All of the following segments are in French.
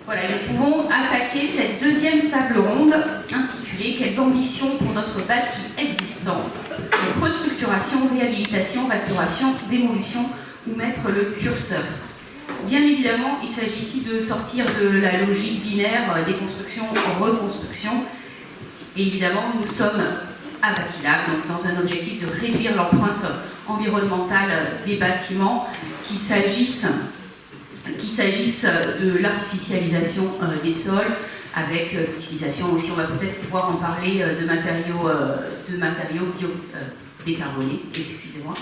Voilà, nous pouvons attaquer cette deuxième table ronde intitulée « Quelles ambitions pour notre bâti existant ?» Restructuration, réhabilitation, restauration, démolition, où mettre le curseur. Bien évidemment, il s'agit ici de sortir de la logique binaire déconstruction, reconstruction. Et évidemment, nous sommes à Bâtilab, donc dans un objectif de réduire l'empreinte environnementale des bâtiments, qu'il s'agisse de l'artificialisation des sols, avec l'utilisation aussi, on va peut-être pouvoir en parler, de matériaux décarbonés, excusez-moi,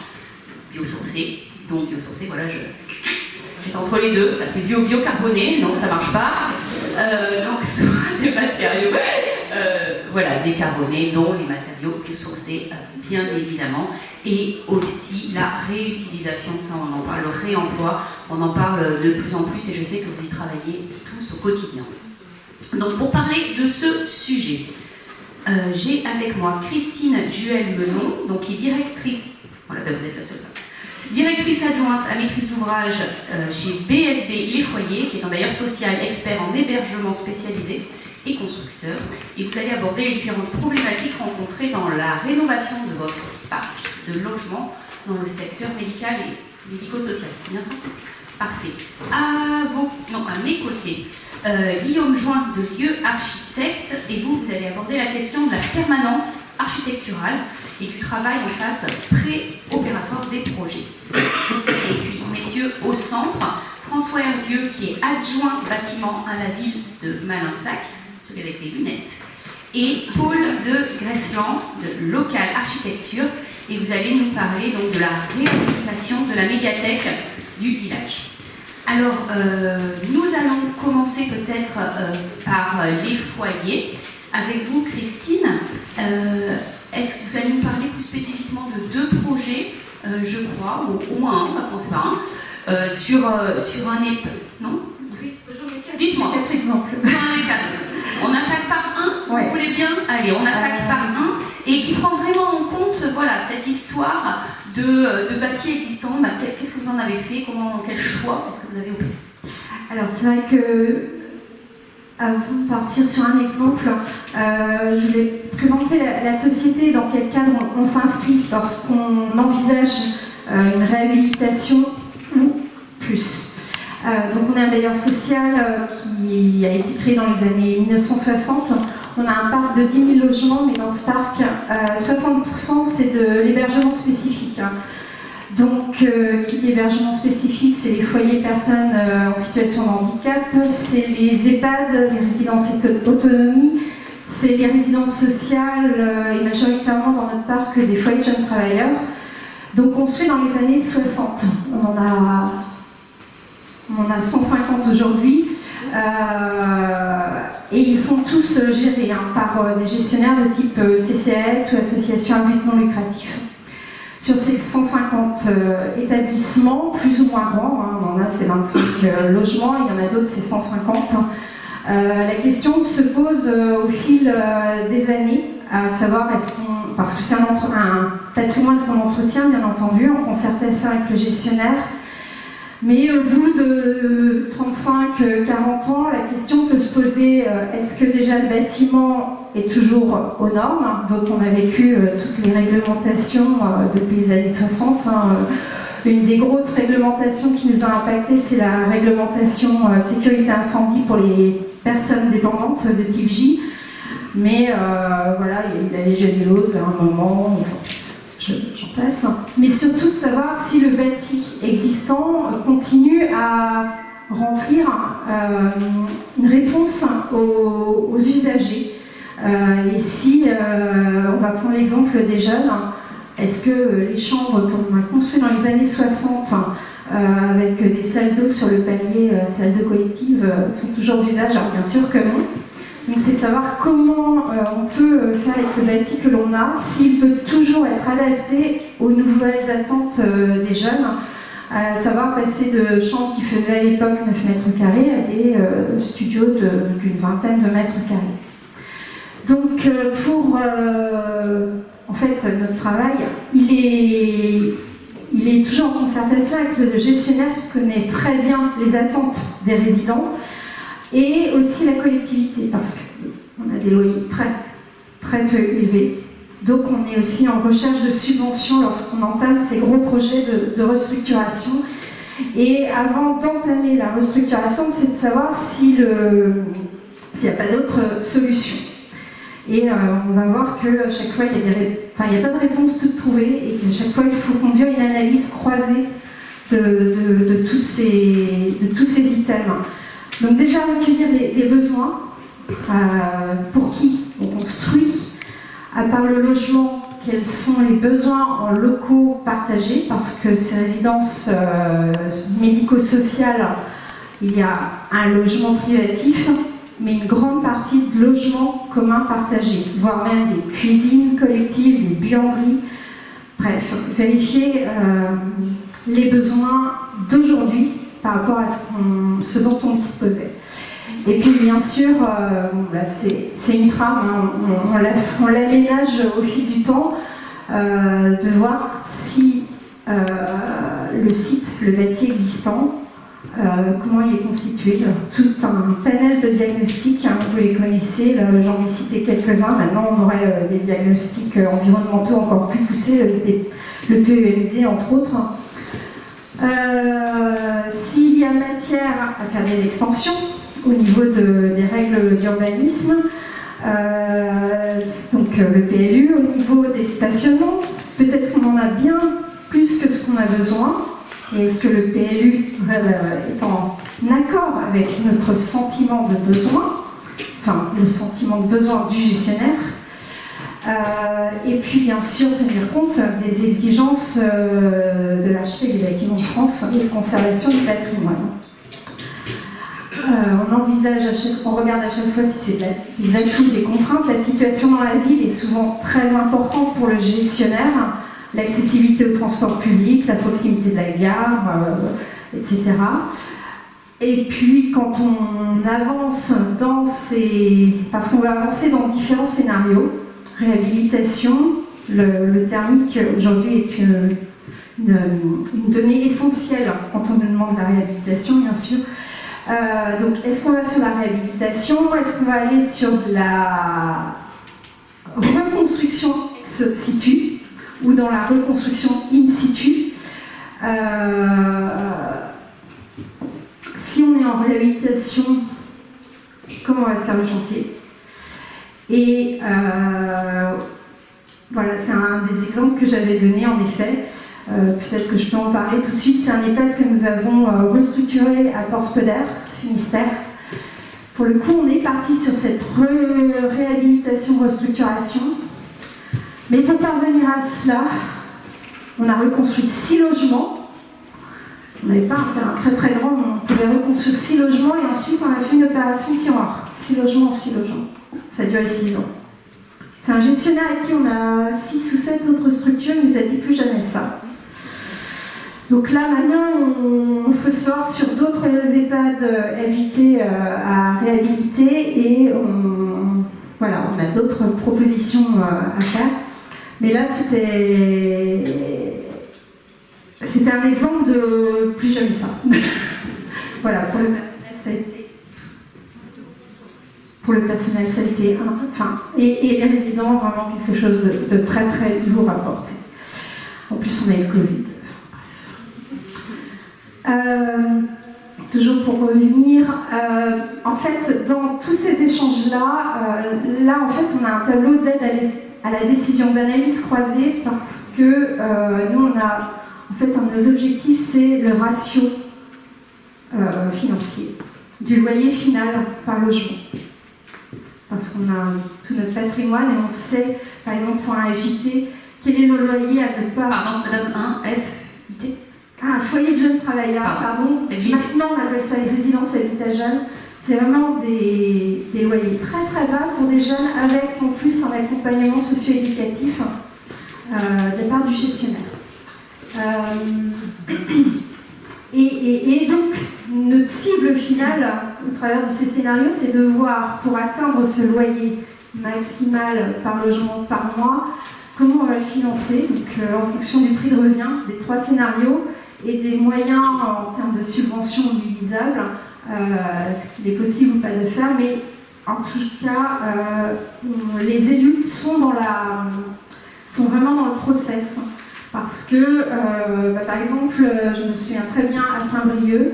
biosourcés, donc biosourcés, voilà, j'étais entre les deux, ça fait biocarboné, donc ça marche pas, donc soit des matériaux voilà, décarbonés, dont les matériaux biosourcés, bien évidemment, et aussi la réutilisation, ça on en parle, le réemploi, on en parle de plus en plus et je sais que vous y travaillez tous au quotidien. Donc pour parler de ce sujet, j'ai avec moi Christine Juel-Menon, donc qui est directrice, voilà, ben vous êtes la seule, directrice adjointe à maîtrise d'ouvrage chez BSB Les Foyers, qui est un bailleur social expert en hébergement spécialisé et constructeur, et vous allez aborder les différentes problématiques rencontrées dans la rénovation de votre parc de logement dans le secteur médical et médico-social. C'est bien ça? Parfait. À mes côtés, Guillaume Join de Lieu Architecte, et vous allez aborder la question de la permanence architecturale et du travail en phase pré-opératoire des projets. Et puis, messieurs, au centre, François Hervieux, qui est adjoint bâtiment à la ville de Malinsac, celui avec les lunettes, et Paul de Gressland, de Local Architecture, et vous allez nous parler donc de la réhabilitation de la médiathèque du village. Alors, nous allons commencer peut-être par les foyers. Avec vous, Christine, est-ce que vous allez nous parler plus spécifiquement de deux projets, je crois, ou au moins un, on va commencer par un, sur un non? Oui, dites-moi. 4 exemples. J'en ai 4. On attaque par un, ouais. Vous voulez bien? Allez, on attaque par un, et qui prend vraiment en compte voilà, cette histoire de bâti existant. Bah, qu'est-ce que vous en avez fait? Quel choix est-ce que vous avez opéré? Alors c'est vrai que, avant de partir sur un exemple, je voulais présenter la société, dans quel cadre on s'inscrit lorsqu'on envisage une réhabilitation ou plus. Donc on est un bailleur social qui a été créé dans les années 1960. On a un parc de 10 000 logements, mais dans ce parc, 60% c'est de l'hébergement spécifique. Donc, qui dit hébergement spécifique, c'est les foyers personnes en situation de handicap, c'est les EHPAD, les résidences autonomie, c'est les résidences sociales et majoritairement dans notre parc des foyers de jeunes travailleurs. Donc on se fait dans les années 60. On en a 150 aujourd'hui. Et ils sont tous gérés par des gestionnaires de type CCAS ou association à but non lucratif. Sur ces 150 établissements, plus ou moins grands, on en a c'est 25 logements, il y en a d'autres c'est 150. La question se pose au fil des années, à savoir parce que c'est un patrimoine qu'on entretient bien entendu en concertation avec le gestionnaire. Mais au bout de 35-40 ans, la question peut se poser, est-ce que déjà le bâtiment est toujours aux normes? Donc on a vécu toutes les réglementations depuis les années 60. Une des grosses réglementations qui nous a impacté, c'est la réglementation sécurité incendie pour les personnes dépendantes de type J. Mais voilà, il y a eu la légionellose à un moment... J'en passe. Mais surtout de savoir si le bâti existant continue à remplir une réponse aux usagers. Et si, on va prendre l'exemple des jeunes, est-ce que les chambres qu'on a construites dans les années 60 avec des salles d'eau sur le palier, salles d'eau collectives, sont toujours d'usage? Alors bien sûr que non. Donc c'est de savoir comment on peut faire avec le bâti que l'on a, s'il peut toujours être adapté aux nouvelles attentes des jeunes, à savoir passer de chambres qui faisaient à l'époque 9 mètres carrés à des studios d'une vingtaine de mètres carrés. Donc en fait, notre travail, il est toujours en concertation avec le gestionnaire qui connaît très bien les attentes des résidents. et aussi la collectivité, parce qu'on a des loyers très peu élevés. Donc on est aussi en recherche de subventions lorsqu'on entame ces gros projets de restructuration. Et avant d'entamer la restructuration, c'est de savoir s'il n'y a pas d'autres solutions. Et on va voir qu'à chaque fois, il n'y a pas de réponse toute trouvée et qu'à chaque fois, il faut conduire une analyse croisée de tous ces items. Donc déjà, recueillir les besoins. Pour qui on construit. À part le logement, quels sont les besoins en locaux partagés, parce que ces résidences médico-sociales, il y a un logement privatif, mais une grande partie de logements communs partagés, voire même des cuisines collectives, des buanderies. Bref, vérifier les besoins d'aujourd'hui par rapport à ce dont on disposait. Et puis bien sûr, c'est une trame, hein, on l'aménage au fil du temps, de voir si le site, le bâti existant, comment il est constitué. Tout un panel de diagnostics, hein, vous les connaissez, là, j'en ai cité quelques-uns. Maintenant on aurait des diagnostics environnementaux encore plus poussés, le PEMD entre autres. S'il y a matière à faire des extensions au niveau des règles d'urbanisme, donc le PLU, au niveau des stationnements, peut-être qu'on en a bien plus que ce qu'on a besoin, et est-ce que le PLU est en accord avec notre sentiment de besoin, enfin le sentiment de besoin du gestionnaire, et puis bien sûr tenir compte des exigences de l'architecte des bâtiments de France et de conservation du patrimoine. On regarde à chaque fois si c'est des atouts, des contraintes. La situation dans la ville est souvent très importante pour le gestionnaire. L'accessibilité au transport public, la proximité de la gare, etc. Et puis quand on avance parce qu'on va avancer dans différents scénarios, réhabilitation, le thermique aujourd'hui est une donnée essentielle quand on nous demande la réhabilitation, bien sûr. Donc, est-ce qu'on va sur la réhabilitation? Est-ce qu'on va aller sur la reconstruction ex situ ou dans la reconstruction in situ? Si on est en réhabilitation, comment on va se faire le chantier? Et voilà, c'est un des exemples que j'avais donné en effet. Peut-être que je peux en parler tout de suite. C'est un EHPAD que nous avons restructuré à Porspoder, Finistère. Pour le coup, on est parti sur cette réhabilitation-restructuration. Mais pour parvenir à cela, on a reconstruit 6 logements. On n'avait pas un terrain très très grand, on pouvait reconstruire 6 logements et ensuite on a fait une opération tiroir. 6 logements. Ça a duré 6 ans. C'est un gestionnaire avec qui on a 6 ou 7 autres structures, il nous a dit plus jamais ça. Donc là, maintenant, on phosphore sur d'autres EHPAD invités à réhabiliter et on a d'autres propositions à faire. Mais là, c'était un exemple de plus jamais ça. Voilà, pour le personnel, ça a été... Pour le personnel, ça a été... et les résidents, vraiment quelque chose de très très lourd à porter. En plus, on a eu le Covid. Toujours pour revenir, en fait, dans tous ces échanges-là, en fait, on a un tableau d'aide à la décision d'analyse croisée parce que nous, on a, en fait, un de nos objectifs, c'est le ratio financier du loyer final par logement. Parce qu'on a tout notre patrimoine et on sait, par exemple, pour un FJT, quel est le loyer à ne pas... Pardon, madame, un FJT. Ah, foyer de jeunes travailleurs, pardon. Maintenant, on appelle ça les résidences habitat jeunes. C'est vraiment des loyers très très bas pour des jeunes avec en plus un accompagnement socio-éducatif de la part du gestionnaire. Et donc, notre cible finale, au travers de ces scénarios, c'est de voir, pour atteindre ce loyer maximal par logement par mois, comment on va le financer, donc en fonction du prix de revient, des 3 scénarios, et des moyens en termes de subventions mobilisables, ce qu'il est possible ou pas de faire, mais en tout cas, les élus sont vraiment dans le process. Parce que, par exemple, je me souviens très bien à Saint-Brieuc,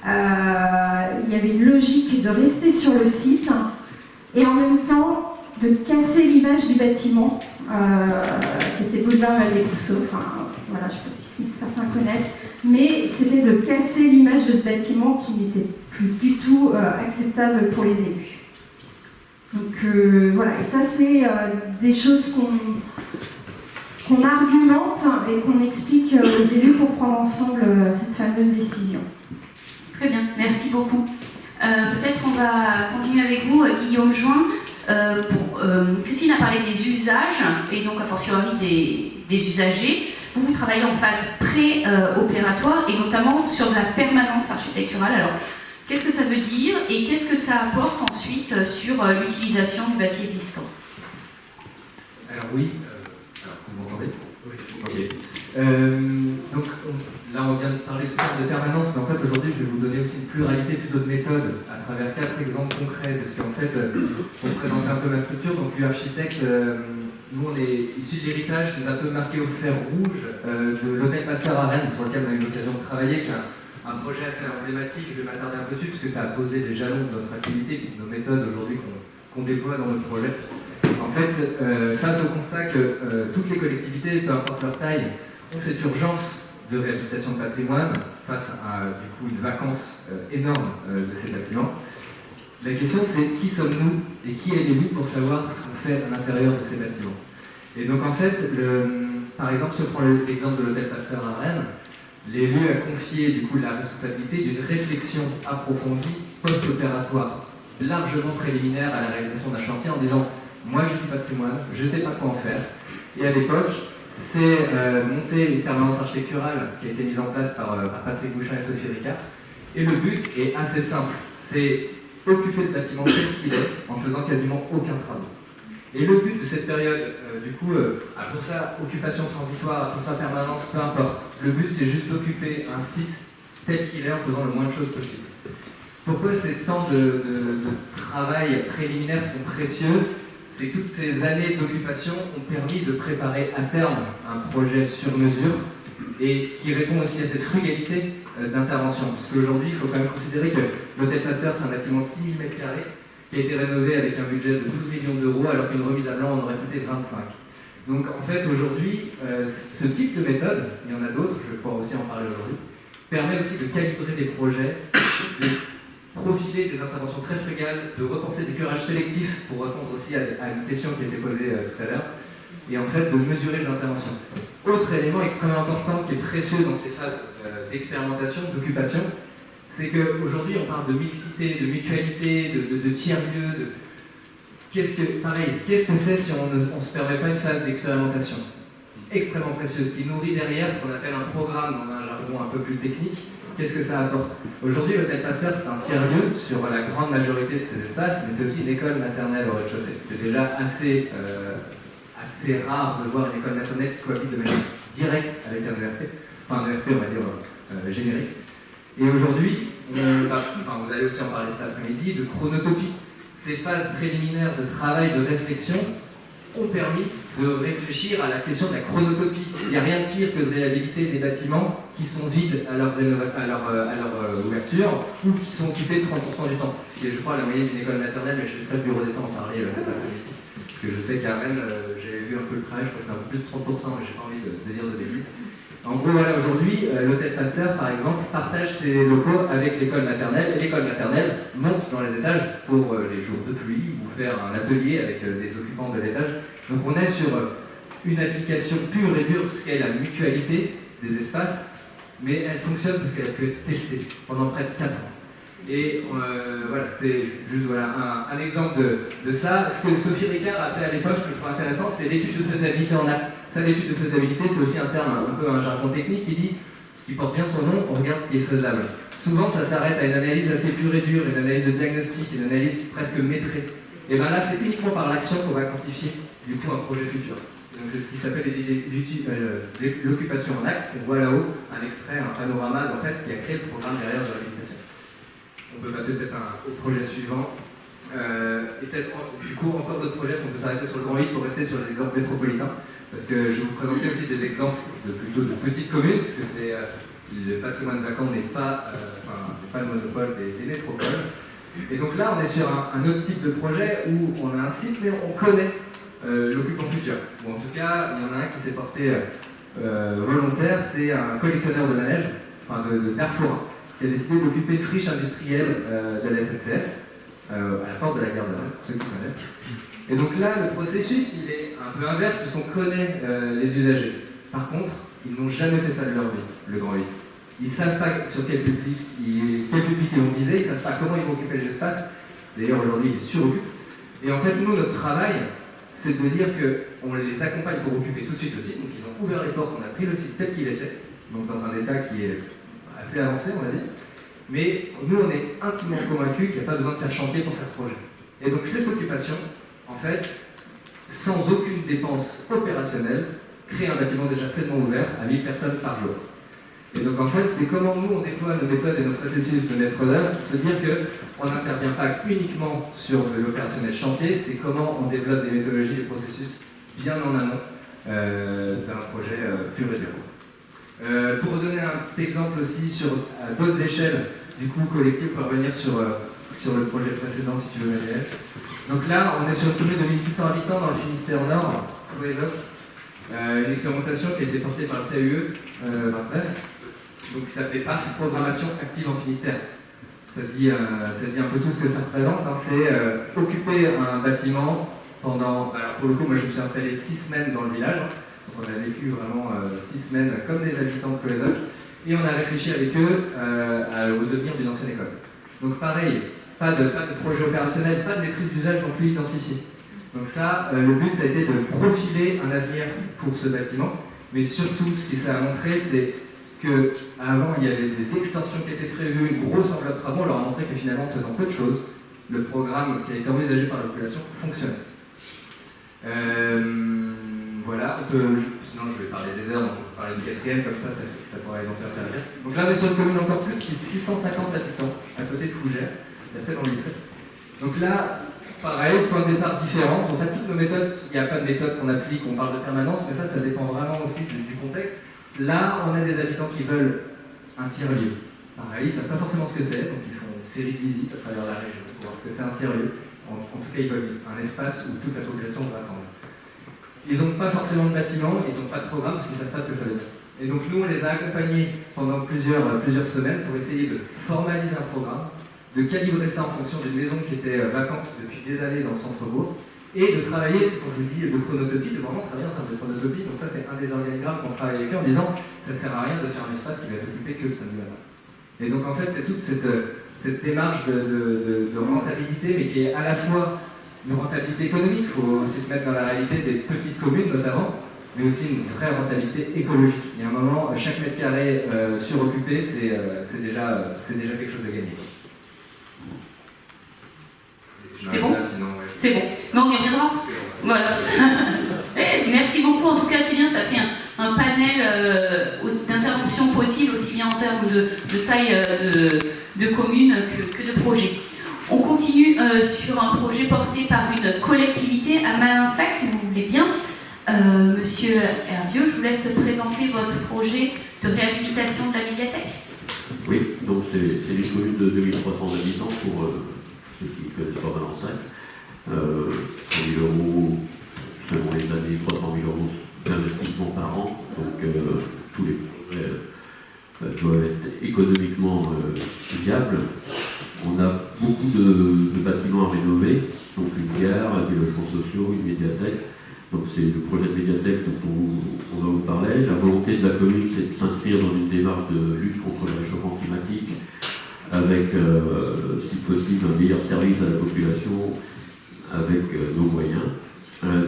il y avait une logique de rester sur le site et en même temps de casser l'image du bâtiment, qui était boulevard Valdez-Rousseau. Enfin, voilà, je ne sais pas si certains connaissent, mais c'était de casser l'image de ce bâtiment qui n'était plus du tout acceptable pour les élus. Donc voilà, et ça c'est des choses qu'on argumente et qu'on explique aux élus pour prendre ensemble cette fameuse décision. Très bien, merci beaucoup. Peut-être on va continuer avec vous, Guillaume Join. Christine a parlé des usages et donc a fortiori des usagers. Vous travaillez en phase pré-opératoire et notamment sur de la permanence architecturale. Alors, qu'est-ce que ça veut dire et qu'est-ce que ça apporte ensuite sur l'utilisation du bâti existant? Alors oui, vous m'entendez? Oui. Ok. Donc là on vient de parler de permanence, mais en fait aujourd'hui je vais vous donner aussi une pluralité plutôt de méthodes à travers 4 exemples concrets, parce qu'en fait, pour présenter un peu ma structure, donc l'architecte, nous on est issus de l'héritage qui nous a un peu marqué au fer rouge de l'hôtel Pasteur à Rennes, sur lequel on a eu l'occasion de travailler, qui est un projet assez emblématique. Je vais m'attarder un peu dessus, parce que ça a posé des jalons de notre activité et de nos méthodes aujourd'hui qu'on déploie dans notre projet. En fait, face au constat que toutes les collectivités, peu importe leur taille, ont cette urgence de réhabilitation de patrimoine face à du coup une vacance énorme de ces bâtiments, la question c'est qui sommes-nous et qui est l'élu pour savoir ce qu'on fait à l'intérieur de ces bâtiments. Et donc en fait, par exemple, si on prend l'exemple de l'hôtel Pasteur à Rennes, l'élu a confié du coup la responsabilité d'une réflexion approfondie post-opératoire, largement préliminaire à la réalisation d'un chantier, en disant moi j'ai du patrimoine, je ne sais pas quoi en faire. Et à l'époque, c'est monter une permanence architecturale qui a été mise en place par Patrick Bouchin et Sophie Ricard. Et le but est assez simple, c'est occuper le bâtiment tel qu'il est en faisant quasiment aucun travail. Et le but de cette période, du coup, appelons ça occupation transitoire, appelons ça permanence, peu importe. Le but c'est juste d'occuper un site tel qu'il est en faisant le moins de choses possible. Pourquoi ces temps de travail préliminaire sont précieux? C'est que toutes ces années d'occupation ont permis de préparer à terme un projet sur mesure et qui répond aussi à cette frugalité d'intervention. Parce qu'aujourd'hui, il faut quand même considérer que l'hôtel Pasteur, c'est un bâtiment 6 000 m² qui a été rénové avec un budget de 12 millions d'euros, alors qu'une remise à blanc en aurait coûté 25. Donc en fait, aujourd'hui, ce type de méthode, il y en a d'autres, je vais pouvoir aussi en parler aujourd'hui, permet aussi de calibrer des projets, de profiler des interventions très frugales, de repenser des curages sélectifs pour répondre aussi à une question qui a été posée tout à l'heure, et en fait de mesurer les interventions. Autre élément extrêmement important qui est précieux dans ces phases d'expérimentation, d'occupation, c'est qu'aujourd'hui on parle de mixité, de mutualité, de tiers-lieux, qu'est-ce que c'est si on ne se permet pas une phase d'expérimentation extrêmement précieuse, qui nourrit derrière ce qu'on appelle un programme dans un jargon un peu plus technique. Qu'est-ce que ça apporte? Aujourd'hui, l'hôtel Pasteur, c'est un tiers-lieu sur la grande majorité de ces espaces, mais c'est aussi une école maternelle au rez-de-chaussée. C'est déjà assez rare de voir une école maternelle qui cohabite de manière directe avec un ERP, enfin un ERP, on va dire, générique. Et aujourd'hui, vous allez aussi en parler cet après-midi, de chronotopie. Ces phases préliminaires de travail, de réflexion, ont permis de réfléchir à la question de la chronotopie. Il n'y a rien de pire que de réhabiliter des bâtiments qui sont vides à leur ouverture ou qui sont occupés 30% du temps. Ce qui est, je crois, la moyenne d'une école maternelle, mais je laisserai le bureau d'état en parler cet après-midi. Parce que je sais qu'à Rennes, j'ai vu un peu le travail, je crois que c'est un peu plus de 30%, mais je n'ai pas envie de dire de bêtises. En gros, voilà, aujourd'hui, l'hôtel Pasteur, par exemple, partage ses locaux avec l'école maternelle. Et l'école maternelle monte dans les étages pour les jours de pluie ou faire un atelier avec des occupants de l'étage. Donc on est sur une application pure et dure, ce qu'est la mutualité des espaces, mais elle fonctionne parce qu'elle a pu être testée pendant près de 4 ans. Et voilà, c'est juste un exemple de ça. Ce que Sophie Ricard a fait à l'époque, ce que je trouve intéressant, c'est l'étude de faisabilité en acte. Ça, l'étude de faisabilité, c'est aussi un terme, un peu un jargon technique qui porte bien son nom, on regarde ce qui est faisable. Souvent, ça s'arrête à une analyse assez pure et dure, une analyse de diagnostic, une analyse presque métrée. Et bien là, c'est uniquement par l'action qu'on va quantifier, du coup, un projet futur. Donc c'est ce qui s'appelle l'occupation en acte. On voit là-haut un extrait, un panorama, en fait, ce qui a créé le programme derrière de réhabilitation. on peut passer peut-être au projet suivant. Et peut-être du coup encore d'autres projets, on peut s'arrêter sur le grand 8 pour rester sur les exemples métropolitains, parce que je vais vous présenter aussi des exemples plutôt de petites communes, parce que le patrimoine vacant n'est pas le monopole des métropoles. Et donc là, on est sur un autre type de projet où on a un site, mais on connaît l'occupant futur. Ou en tout cas, il y en a un qui s'est porté volontaire, c'est un collectionneur de manèges, de Darfour, qui a décidé d'occuper une friche industrielle de la SNCF, à la porte de la gare de Rennes, pour ceux qui connaissent. Et donc là, le processus, il est un peu inverse, puisqu'on connaît les usagers. Par contre, ils n'ont jamais fait ça de leur vie, le grand 8. Ils ne savent pas sur quel public ils vont viser, ils ne savent pas comment ils vont occuper les espaces. D'ailleurs, aujourd'hui, ils suroccupent. Et en fait, nous, notre travail, c'est de dire qu'on les accompagne pour occuper tout de suite le site. Donc, ils ont ouvert les portes, on a pris le site tel qu'il était, donc dans un état qui est assez avancé, on va dire. Mais nous, on est intimement convaincus qu'il n'y a pas besoin de faire chantier pour faire projet. Et donc, cette occupation, en fait, sans aucune dépense opérationnelle, crée un bâtiment déjà pleinement ouvert à 1000 personnes par jour. Et donc en fait, c'est comment nous on déploie nos méthodes et nos processus de maître d'œuvre pour se dire qu'on n'intervient pas uniquement sur de l'opérationnel chantier, c'est comment on développe des méthodologies, des processus bien en amont d'un projet pur et dur. Pour vous donner un petit exemple aussi sur d'autres échelles, du coup collectif, pour revenir sur le projet précédent si tu veux, Manuel. Donc là, on est sur une commune de 1600 habitants dans le Finistère Nord, pour les autres. Une expérimentation qui a été portée par le CAUE 29. Donc ça fait pas programmation active en Finistère. Ça dit un peu tout ce que ça représente. Hein. C'est occuper un bâtiment pendant... Alors pour le coup, moi je me suis installé 6 semaines dans le village. Donc on a vécu vraiment 6 semaines comme des habitants de Toledo. Et on a réfléchi avec eux au devenir d'une ancienne école. Donc pareil, pas de projet opérationnel, pas de maîtrise d'usage non plus identifié. Donc ça, le but ça a été de profiler un avenir pour ce bâtiment. Mais surtout, ce qui ça a montré, c'est qu'avant, il y avait des extensions qui étaient prévues, une grosse enveloppe de travaux. On leur a montré que finalement, en faisant peu de choses, le programme qui a été envisagé par la population fonctionnait. Voilà, sinon je vais parler des heures, donc on peut parler du quatrième, comme ça pourrait éventuellement intervenir. Donc là, on est sur une commune encore plus petite, 650 habitants, à côté de Fougères, la Seine en Vitré. Donc là, pareil, point de départ différent. Pour ça, toutes nos méthodes, il n'y a pas de méthode qu'on applique, on parle de permanence, mais ça dépend vraiment aussi du contexte. Là, on a des habitants qui veulent un tiers-lieu. Pareil, ils ne savent pas forcément ce que c'est, donc ils font une série de visites à travers la région pour voir ce que c'est un tiers-lieu. En tout cas, ils veulent un espace où toute la population se rassemble. Ils n'ont pas forcément de bâtiment, ils n'ont pas de programme parce qu'ils ne savent pas ce que ça veut dire. Et donc nous, on les a accompagnés pendant plusieurs semaines pour essayer de formaliser un programme, de calibrer ça en fonction d'une maison qui était vacante depuis des années dans le centre-bourg, et de travailler, c'est quand je vous dis de chronotopie, de vraiment travailler en termes de chronotopie. Donc ça, c'est un des organigrammes qu'on travaille avec eux en disant ça ne sert à rien de faire un espace qui va être occupé que le samedi matin. Et donc en fait, c'est toute cette démarche de rentabilité, mais qui est à la fois une rentabilité économique, il faut aussi se mettre dans la réalité des petites communes notamment, mais aussi une vraie rentabilité écologique. Il y a un moment, chaque mètre carré suroccupé, c'est déjà quelque chose de gagné. C'est bon ? C'est bon. Mais on y reviendra. Voilà. Merci beaucoup. En tout cas, c'est bien, ça fait un panel d'interventions possibles, aussi bien en termes de taille de commune que de projet. On continue sur un projet porté par une collectivité à Malinsac, si vous voulez bien. Monsieur Hervieux, je vous laisse présenter votre projet de réhabilitation de la médiathèque. Oui, donc c'est une commune de 2300 habitants pour ceux qui ne connaissent pas Malinsac. 100 000 euros, selon les années, 300 000 euros d'investissement par an. Donc tous les projets doivent être économiquement viables. On a beaucoup de bâtiments à rénover, donc une gare, des logements sociaux, une médiathèque. Donc c'est le projet de médiathèque dont on va vous parler. La volonté de la commune, c'est de s'inscrire dans une démarche de lutte contre le réchauffement climatique, avec, si possible, un meilleur service à la population, avec nos moyens.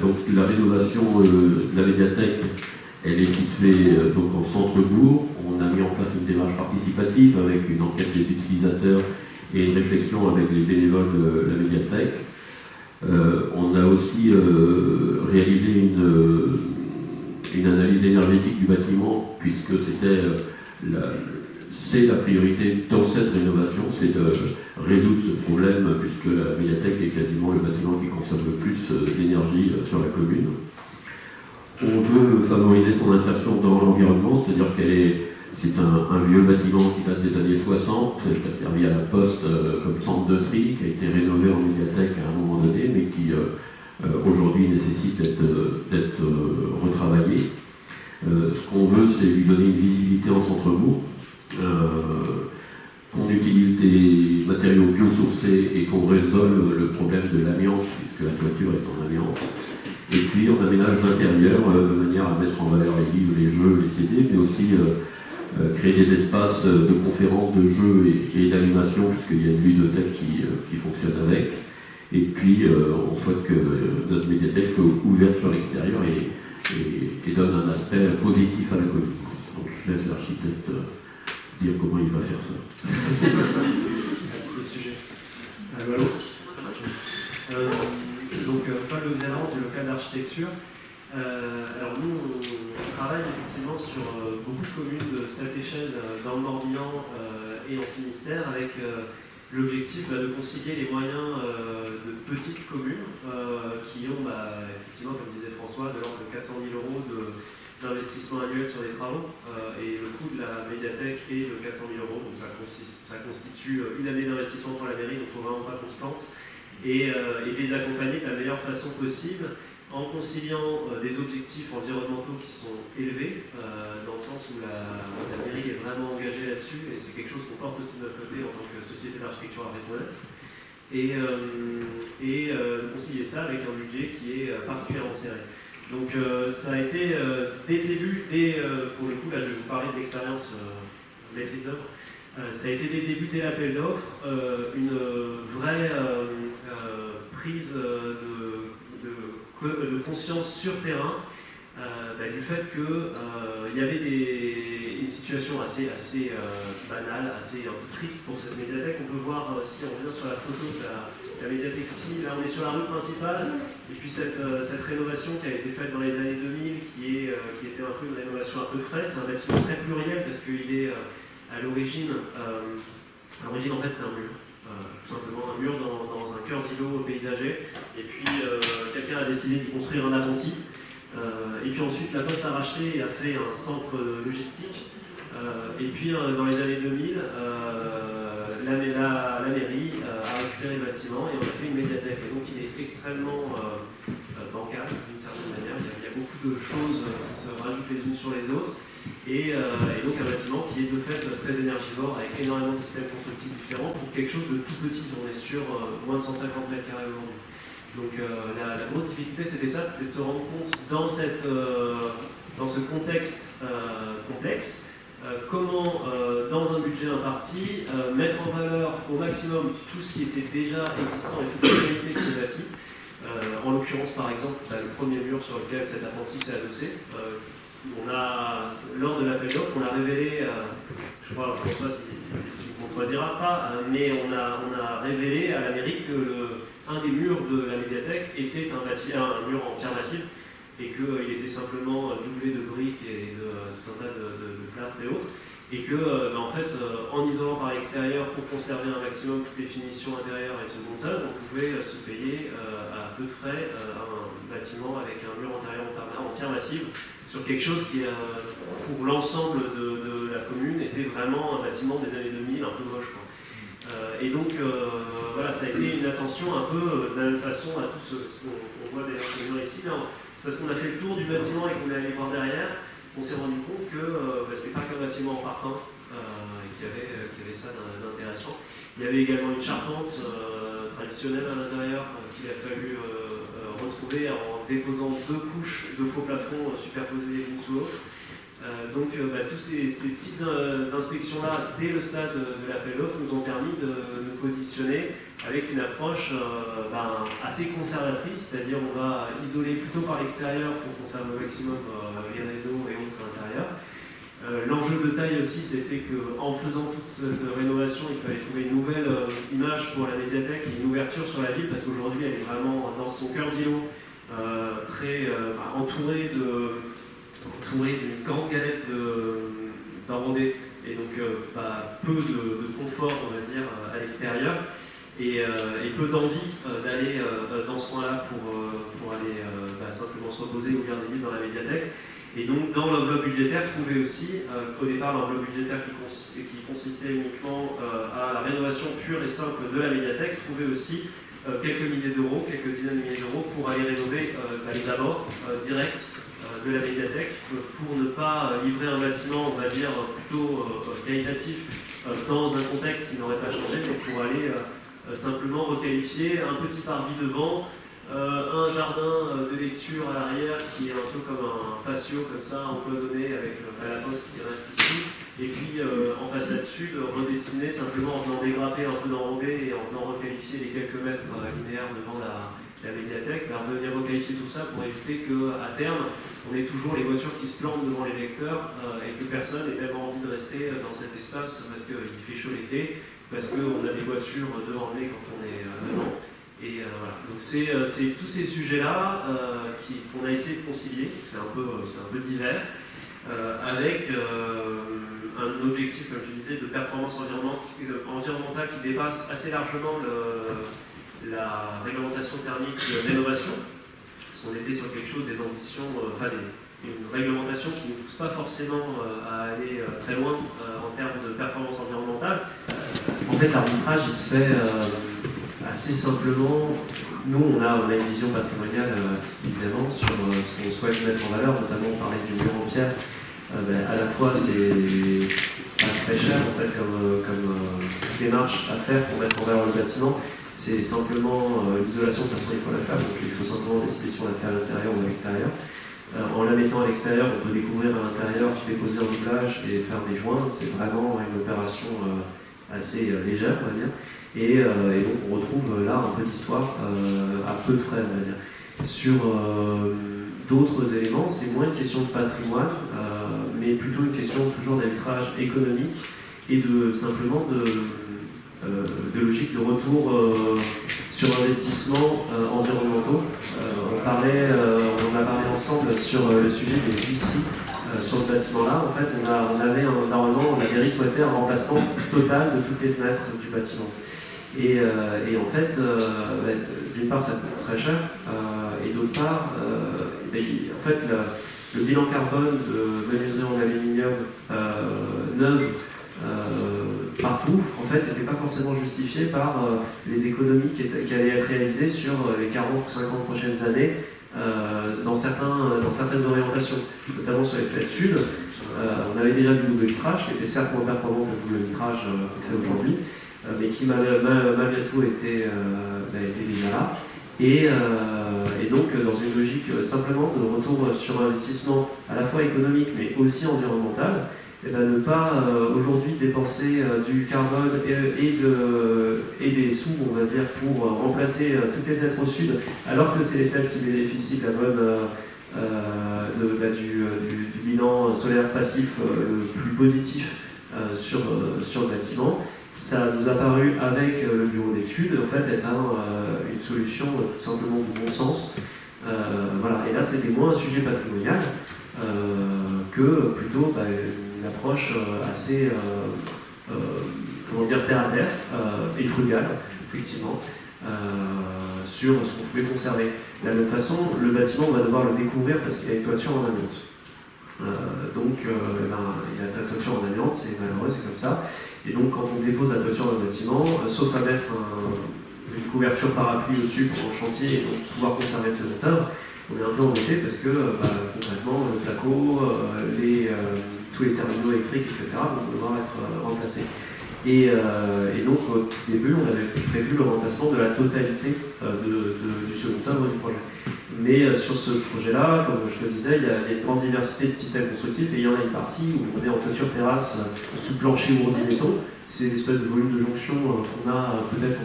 Donc la rénovation de la médiathèque, elle est située donc en centre-bourg. On a mis en place une démarche participative avec une enquête des utilisateurs et une réflexion avec les bénévoles de la médiathèque. On a aussi réalisé une analyse énergétique du bâtiment, puisque c'était c'est la priorité dans cette rénovation, c'est de résoudre ce problème, puisque la médiathèque est quasiment le bâtiment qui consomme le plus d'énergie sur la commune. On veut favoriser son insertion dans l'environnement, c'est-à-dire c'est un vieux bâtiment qui date des années 60, qui a servi à la Poste comme centre de tri, qui a été rénové en médiathèque à un moment donné, mais qui aujourd'hui nécessite d'être retravaillé. Ce qu'on veut, c'est lui donner une visibilité en centre-bourg, qu'on utilise des matériaux biosourcés et qu'on résolve le problème de l'amiante, puisque la toiture est en amiante. Et puis on aménage l'intérieur de manière à mettre en valeur les livres, les jeux, les CD, mais aussi créer des espaces de conférences, de jeux et d'animation, puisqu'il y a une ludothèque qui fonctionne avec. Et puis on souhaite que notre médiathèque soit ouverte sur l'extérieur et donne un aspect positif à la commune. Donc je laisse l'architecte dire comment il va faire ça. C'est le sujet. Allô. Donc Paul Le Grénan du local d'architecture. Alors nous, on travaille effectivement sur beaucoup de communes de cette échelle dans le Morbihan et en Finistère, avec l'objectif de concilier les moyens de petites communes qui ont effectivement, comme disait François, de l'ordre de 400 000 € d'investissement annuel sur les travaux, et le coût de la médiathèque est de 400 000 €, donc ça constitue une année d'investissement pour la mairie, donc il ne faut vraiment pas qu'on se plante, et les accompagner de la meilleure façon possible, en conciliant des objectifs environnementaux qui sont élevés, dans le sens où la mairie est vraiment engagée là-dessus, et c'est quelque chose qu'on porte aussi de notre côté en tant que société d'architecture à raison d'être, et concilier ça avec un budget qui est particulièrement serré. Donc ça a été dès le début, pour le coup là je vais vous parler de l'expérience maîtrise d'œuvre, ça a été dès le début, dès l'appel d'offres, une vraie prise de conscience sur terrain du fait qu'il y avait une situation assez banale, assez un peu triste pour cette médiathèque. On peut voir, si on revient sur la photo de la médiathèque ici, là on est sur la rue principale, et puis cette rénovation qui a été faite dans les années 2000, qui était un peu une rénovation un peu frais. C'est un bâtiment très pluriel parce qu'il est à l'origine en fait c'est un mur. Tout simplement un mur dans un cœur d'îlot paysager, et puis quelqu'un a décidé d'y construire un appentis, et puis ensuite la Poste a racheté et a fait un centre logistique, et puis dans les années 2000 la mairie a récupéré le bâtiment et on a fait une médiathèque, et donc il est extrêmement bancal d'une certaine manière. Il y a beaucoup de choses qui se rajoutent les unes sur les autres, et donc un bâtiment qui est de fait très énergivore, avec énormément de systèmes constructifs différents pour quelque chose de tout petit. On est sur moins de 150 mètres carrés aujourd'hui. Donc la grosse difficulté c'était ça, c'était de se rendre compte dans ce contexte complexe, comment dans un budget imparti mettre en valeur au maximum tout ce qui était déjà existant et toute la qualité de ce bâti. En l'occurrence, par exemple, le premier mur sur lequel cet appentis s'est adossé, lors de l'appel d'offres, on a révélé, je crois, François, si tu ne contrediras pas, mais on a révélé à la mairie que un des murs de la médiathèque était un mur en pierre massive, et qu'il était simplement doublé de briques et de tout un tas de plâtre et autres, et que en fait, en isolant par l'extérieur pour conserver un maximum toutes les finitions intérieures et second œuvre, on pouvait se payer à peu de frais un bâtiment avec un mur intérieur en pierre massive, sur quelque chose qui, pour l'ensemble de la commune, était vraiment un bâtiment des années 2000, un peu moche, quoi. Et donc, voilà, ça a été une attention un peu de la même façon à tout ce qu'on voit d'ailleurs sur le mur ici. C'est parce qu'on a fait le tour du bâtiment et qu'on est allé voir derrière, on s'est rendu compte que c'était pas qu'un bâtiment en parpaing qui avait ça d'intéressant. Il y avait également une charpente traditionnelle à l'intérieur qu'il a fallu retrouver en déposant 2 couches de faux plafonds superposés l'une sous l'autre. Donc toutes ces petites inspections-là, dès le stade de l'appel d'offres, nous ont permis de nous positionner avec une approche assez conservatrice, c'est-à-dire on va isoler plutôt par l'extérieur pour conserver au maximum les réseaux et autres à l'intérieur. L'enjeu de taille aussi, c'était qu'en faisant toute cette rénovation, il fallait trouver une nouvelle image pour la médiathèque et une ouverture sur la ville, parce qu'aujourd'hui elle est vraiment dans son cœur d'îlot, très entourée d'une grande galette d'enrobés et donc peu de confort, on va dire, à l'extérieur, et peu d'envie d'aller dans ce coin-là pour aller simplement se reposer ou lire des livres dans la médiathèque. Et donc dans l'enveloppe budgétaire, trouver aussi, au départ l'enveloppe budgétaire qui consistait uniquement à la rénovation pure et simple de la médiathèque, trouver aussi quelques milliers d'euros, quelques dizaines de milliers d'euros pour aller rénover les abords directs de la médiathèque, pour ne pas livrer un bâtiment, on va dire, plutôt qualitatif dans un contexte qui n'aurait pas changé, mais pour aller simplement requalifier un petit parvis devant, un jardin de lecture à l'arrière qui est un peu comme un patio comme ça, empoisonné avec la poste qui reste ici, et puis en façade sud, redessiner simplement en venant dégrapper un peu d'enrobé et en venant requalifier les quelques mètres linéaires devant la médiathèque, revenir requalifier tout ça pour éviter qu'à terme, on ait toujours les voitures qui se plantent devant les lecteurs et que personne n'ait tellement envie de rester dans cet espace parce qu'il fait chaud l'été, parce qu'on a des voitures devant le nez quand on est dedans. Et voilà. Donc c'est tous ces sujets-là qu'on a essayé de concilier, c'est un peu divers, avec un objectif, comme je disais, de performance environnementale qui dépasse assez largement la réglementation thermique de rénovation, parce qu'on était sur quelque chose, des ambitions, une réglementation qui ne pousse pas forcément à aller très loin en termes de performance environnementale. En fait, l'arbitrage, il se fait assez simplement. Nous, on a une vision patrimoniale, évidemment, sur ce qu'on souhaite mettre en valeur, notamment parler du mur en pierre. À la fois, c'est pas très cher, en fait, comme démarche à faire pour mettre en valeur le bâtiment. C'est simplement l'isolation, de toute façon, il faut la faire, donc il faut simplement décider si on la fait à l'intérieur ou à l'extérieur. En la mettant à l'extérieur, on peut découvrir à l'intérieur, déposer un doublage et faire des joints. C'est vraiment une opération assez légère, on va dire. Et donc on retrouve là un peu d'histoire à peu de frais, on va dire. Sur d'autres éléments, c'est moins une question de patrimoine, mais plutôt une question toujours d'arbitrage économique et simplement de logique de retour sur investissement environnementaux. On a parlé ensemble sur le sujet des huisseries sur ce bâtiment-là. En fait, on avait souhaité un remplacement total de toutes les fenêtres du bâtiment. Et en fait, d'une part, ça coûte très cher, et d'autre part, en fait, le bilan carbone de menuiserie en aluminium neuve partout, en fait, n'était pas forcément justifié par les économies qui allaient être réalisées sur les 40 ou 50 prochaines années dans certaines orientations, notamment sur les fenêtres sud. On avait déjà du double vitrage, qui était certes moins performant que le double vitrage qu'on fait aujourd'hui, mais qui malgré tout était déjà là. Et donc, dans une logique simplement de retour sur investissement à la fois économique, mais aussi environnemental, ne pas aujourd'hui dépenser du carbone et des sous, on va dire, pour remplacer toutes les fenêtres au sud, alors que c'est les fenêtres qui bénéficient de la bonne du bilan solaire passif le plus positif sur le bâtiment. Ça nous a paru, avec le bureau d'études, en fait, être une solution tout simplement de bon sens. Voilà. Et là, c'était moins un sujet patrimonial que plutôt une approche assez, terre à terre et frugale, effectivement, sur ce qu'on pouvait conserver. De la même façon, le bâtiment, on va devoir le découvrir parce qu'il y a une toiture en amiante. Il y a sa toiture en amiante, c'est malheureux, c'est comme ça. Et donc, quand on dépose la toiture dans le bâtiment, sauf à mettre une couverture parapluie au-dessus pour le chantier et donc pouvoir conserver de seconde œuvre, on est un peu embêté parce que concrètement, le placo, tous les terminaux électriques, etc., vont devoir être remplacés. Et donc, au tout début, on avait prévu le remplacement de la totalité du second œuvre du projet. Mais sur ce projet-là, comme je te disais, il y a une grande diversité de systèmes constructifs et il y en a une partie où on est en toiture terrasse sous plancher ourdi béton. C'est une espèce de volume de jonction qu'on a peut-être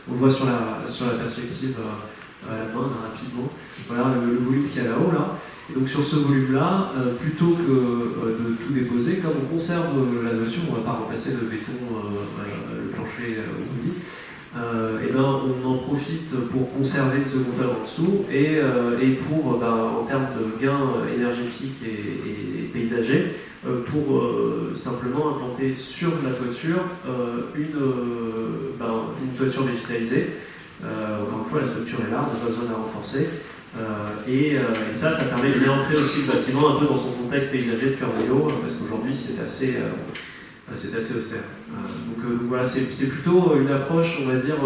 on le voit sur la perspective à la main, rapidement. Voilà le volume qu'il y a là-haut, là. Et donc sur ce volume-là, plutôt que de tout déposer, comme on conserve la notion, on ne va pas remplacer le béton, le plancher ourdi, on en profite pour conserver de second œuvre en dessous et pour, en termes de gains énergétiques et paysagers, pour simplement implanter sur la toiture une toiture végétalisée. Encore une fois, la structure est là, on n'a pas besoin de la renforcer. Et ça permet de réentrer aussi le bâtiment un peu dans son contexte paysager de cœur de l'eau, parce qu'aujourd'hui c'est assez austère. Donc voilà, c'est plutôt une approche, on va dire,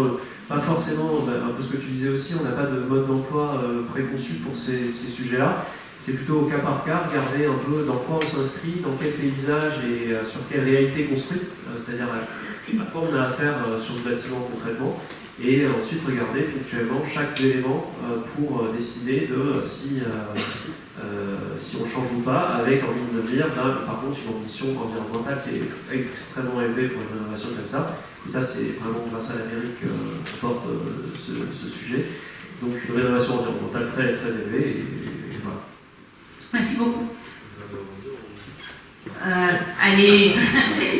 pas forcément, un peu ce que tu disais aussi, on n'a pas de mode d'emploi préconçu pour ces sujets-là. C'est plutôt au cas par cas, regarder un peu dans quoi on s'inscrit, dans quel paysage et sur quelle réalité construite, c'est-à-dire à quoi on a affaire sur ce bâtiment concrètement, et ensuite regarder ponctuellement chaque élément pour décider de si on change ou pas, avec en ligne de mire, par contre, une ambition environnementale qui est extrêmement élevée pour une rénovation comme ça. Et ça, c'est vraiment grâce à l'Amérique qu'on porte ce sujet. Donc une rénovation environnementale très, très élevée, et voilà. Merci beaucoup. Allez.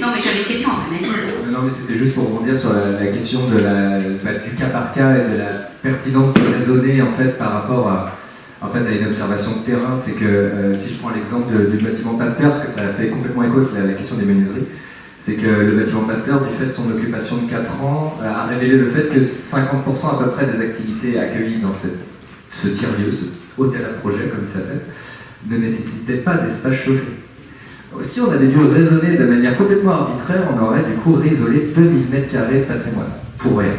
Non, mais j'avais une question après. Non, mais c'était juste pour rebondir sur la question de du cas par cas et de la pertinence de raisonner en fait par rapport à une observation de terrain. C'est que si je prends l'exemple du bâtiment Pasteur, parce que ça fait complètement écho avec la question des menuiseries, c'est que le bâtiment Pasteur, du fait de son occupation de 4 ans, a révélé le fait que 50% à peu près des activités accueillies dans ce tiers-lieu, ce hôtel à projet comme il s'appelle, ne nécessitaient pas d'espace chauffé. Si on avait dû raisonner de manière complètement arbitraire, on aurait du coup isolé 2000 m² de patrimoine, pour rien.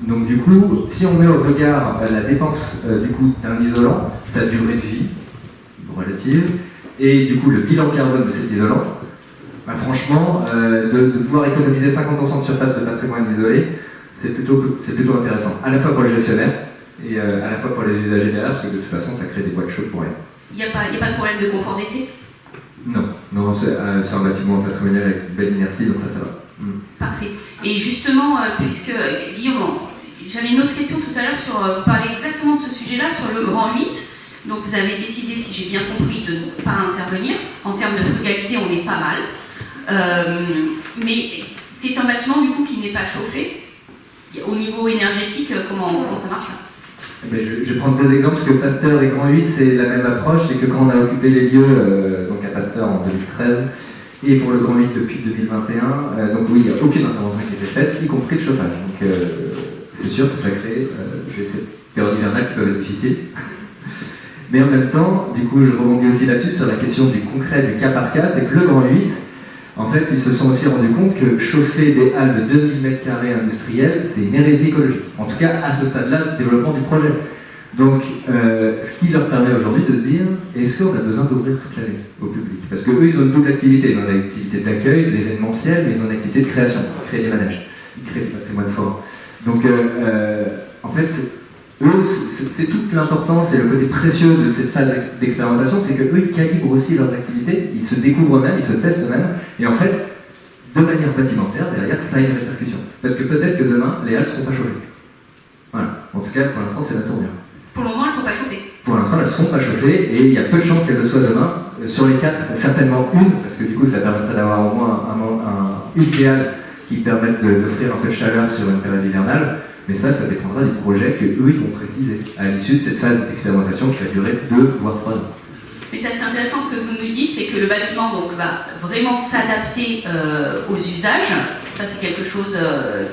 Donc du coup, si on met au regard la dépense du coup d'un isolant, sa durée de vie relative, et du coup le bilan carbone de cet isolant, franchement, de pouvoir économiser 50% de surface de patrimoine isolé, c'est plutôt intéressant, à la fois pour le gestionnaire et à la fois pour les usagers derrière, parce que de toute façon ça crée des boîtes chaudes pour rien. Il n'y a pas de problème de confort d'été? Non, c'est un bâtiment patrimonial avec belle inertie, donc ça va. Parfait. Et justement, puisque Guillaume, j'avais une autre question tout à l'heure sur, vous parlez exactement de ce sujet-là, sur le grand 8. Donc vous avez décidé, si j'ai bien compris, de ne pas intervenir. En termes de frugalité, on est pas mal. Mais c'est un bâtiment du coup qui n'est pas chauffé. Au niveau énergétique, comment ça marche là? Je vais prendre 2 exemples, parce que Pasteur et Grand 8, c'est la même approche. C'est que quand on a occupé les lieux, donc à Pasteur en 2013, et pour le Grand 8 depuis 2021, donc oui, il n'y a aucune intervention qui a été faite, y compris le chauffage. Donc c'est sûr que ça crée des périodes hivernales qui peuvent être difficiles. Mais en même temps, du coup, je rebondis aussi là-dessus sur la question du concret, du cas par cas, c'est que le Grand 8, en fait, ils se sont aussi rendus compte que chauffer des halles de 2000 m² industrielles, c'est une hérésie écologique. En tout cas, à ce stade-là du développement du projet. Donc, ce qui leur permet aujourd'hui de se dire, est-ce qu'on a besoin d'ouvrir toute l'année au public? Parce qu'eux, ils ont une double activité. Ils ont une activité d'accueil, d'événementiel, mais ils ont une activité de création, créer des manèges, ils créent du patrimoine fort. Donc, en fait, eux, c'est toute l'importance et le côté précieux de cette phase d'expérimentation, c'est qu'eux, ils calibrent aussi leurs activités, ils se découvrent eux-mêmes, ils se testent eux-mêmes, et en fait, de manière bâtimentaire, derrière, ça a une répercussion. Parce que peut-être que demain, les halles ne seront pas chauffées. Voilà. En tout cas, pour l'instant, c'est la tournure. Pour le moment, elles ne sont pas chauffées. Pour l'instant, elles ne sont pas chauffées, et il y a peu de chances qu'elles le soient demain. Sur les 4, certainement une, parce que du coup, ça permettrait d'avoir au moins une idéale qui permette d'offrir un peu de chaleur sur une période hivernale. Mais ça dépendra du projet qu'eux, ils vont préciser à l'issue de cette phase d'expérimentation qui va durer 2 voire 3 ans. Mais ça, c'est intéressant ce que vous nous dites, c'est que le bâtiment donc, va vraiment s'adapter aux usages. Ça, c'est quelque chose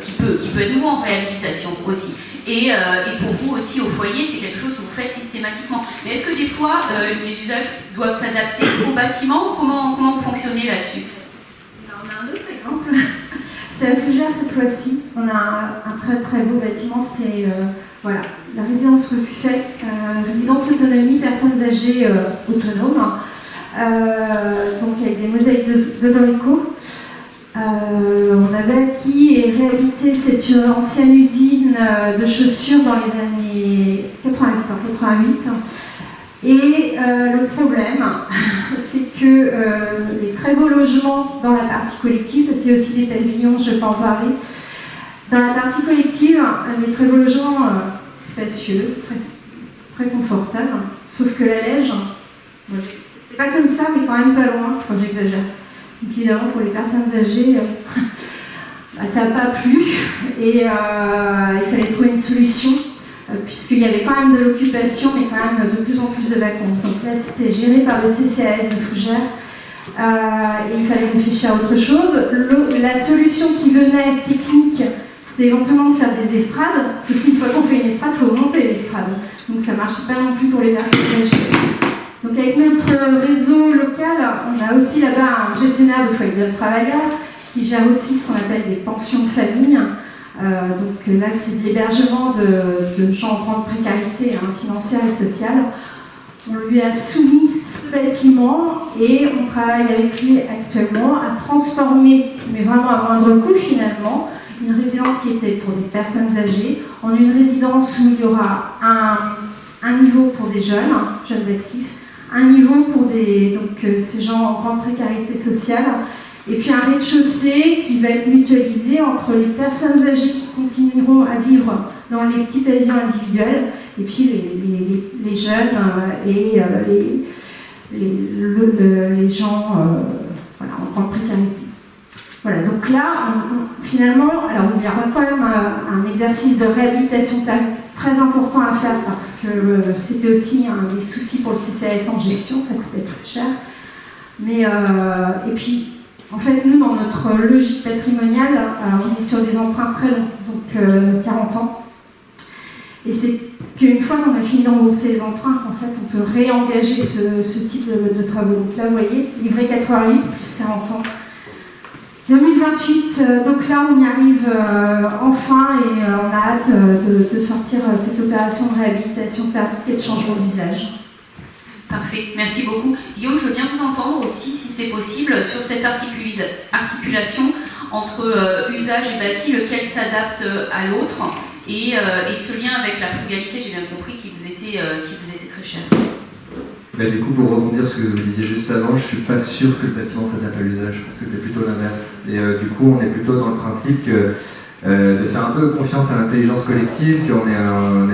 qui peut être nouveau en réhabilitation aussi. Et pour vous aussi, au foyer, c'est quelque chose que vous faites systématiquement. Mais est-ce que des fois, les usages doivent s'adapter au bâtiment? Comment vous fonctionnez là-dessus? On a un autre exemple. C'est à Fougères cette fois-ci. On a un très très beau bâtiment. C'était la résidence Rebuffet, résidence autonomie, personnes âgées autonomes. Donc avec des mosaïques de Dorico. On avait acquis et réhabilité cette ancienne usine de chaussures dans les années 88. Et le problème, c'est que les très beaux logements dans la partie collective, parce qu'il y a aussi des pavillons, je ne vais pas en parler, dans la partie collective, les très beaux logements spacieux, très confortables, sauf que la Lège, c'est pas comme ça, mais quand même pas loin, enfin j'exagère. Donc évidemment, pour les personnes âgées, ça n'a pas plu, et il fallait trouver une solution. Puisqu'il y avait quand même de l'occupation, mais quand même de plus en plus de vacances. Donc là, c'était géré par le CCAS de Fougères, et il fallait réfléchir à autre chose. La solution qui venait technique, c'était éventuellement de faire des estrades, sauf qu'une fois qu'on fait une estrade, il faut monter l'estrade. Donc ça ne marchait pas non plus pour les personnes âgées. Donc avec notre réseau local, on a aussi là-bas un gestionnaire de foyers de jeunes travailleurs qui gère aussi ce qu'on appelle des pensions de famille. Donc là, c'est de l'hébergement de gens en grande précarité financière et sociale. On lui a soumis ce bâtiment et on travaille avec lui actuellement à transformer, mais vraiment à moindre coût finalement, une résidence qui était pour des personnes âgées en une résidence où il y aura un niveau pour des jeunes actifs, un niveau pour ces gens en grande précarité sociale, et puis un rez-de-chaussée qui va être mutualisé entre les personnes âgées qui continueront à vivre dans les petits pavillons individuels, et puis les jeunes et les gens en grande précarité. Voilà, donc là, finalement, alors il y aura quand même un exercice de réhabilitation très important à faire parce que c'était aussi un des soucis pour le CCAS en gestion, ça coûtait très cher. Mais, et puis, en fait, nous, dans notre logique patrimoniale, on est sur des emprunts très longs, donc 40 ans. Et c'est qu'une fois qu'on a fini de rembourser les emprunts, qu'en fait, on peut réengager ce type de travaux. Donc là, vous voyez, livret 88 plus 40 ans. 2028, donc là on y arrive enfin et on a hâte de sortir cette opération de réhabilitation thermique et de changement d'usage. Parfait, merci beaucoup. Guillaume, je veux bien vous entendre aussi, si c'est possible, sur cette articulation entre usage et bâti, lequel s'adapte à l'autre, et ce lien avec la frugalité, j'ai bien compris, qui vous était très cher. Bah, du coup, pour rebondir sur ce que vous disiez juste avant, je suis pas sûr que le bâtiment s'adapte à l'usage, je pense que c'est plutôt l'inverse. Et du coup, on est plutôt dans le principe que, de faire un peu confiance à l'intelligence collective,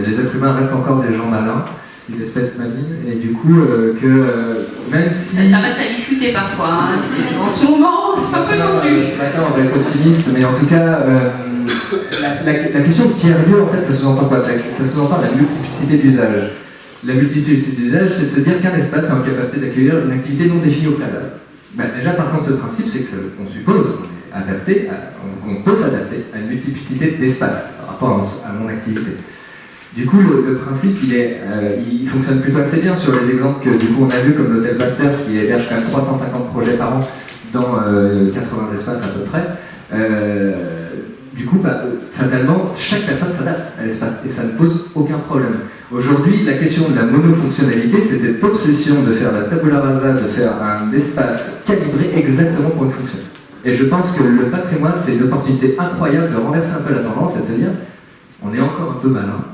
les êtres humains restent encore des gens malins, une espèce maligne, et du coup, même si... Ça reste à discuter parfois, en ce moment, c'est un peu tendu. Ce matin, on va être optimiste, mais en tout cas, la question de tiers-lieu, en fait, ça sous-entend quoi? Ça sous-entend la multiplicité d'usages. La multiplicité d'usages, c'est de se dire qu'un espace est en capacité d'accueillir une activité non définie au préalable. Déjà, partant de ce principe, c'est qu'on suppose qu'on peut s'adapter à une multiplicité d'espaces par rapport à mon activité. Du coup, le principe, il fonctionne plutôt assez bien sur les exemples que du coup on a vu, comme l'hôtel Pasteur qui héberge quand même 350 projets par an dans 80 espaces à peu près. Du coup, fatalement, chaque personne s'adapte à l'espace et ça ne pose aucun problème. Aujourd'hui, la question de la monofonctionnalité, c'est cette obsession de faire la tabula rasa, de faire un espace calibré exactement pour une fonction. Et je pense que le patrimoine, c'est une opportunité incroyable de renverser un peu la tendance et de se dire, on est encore un peu malin,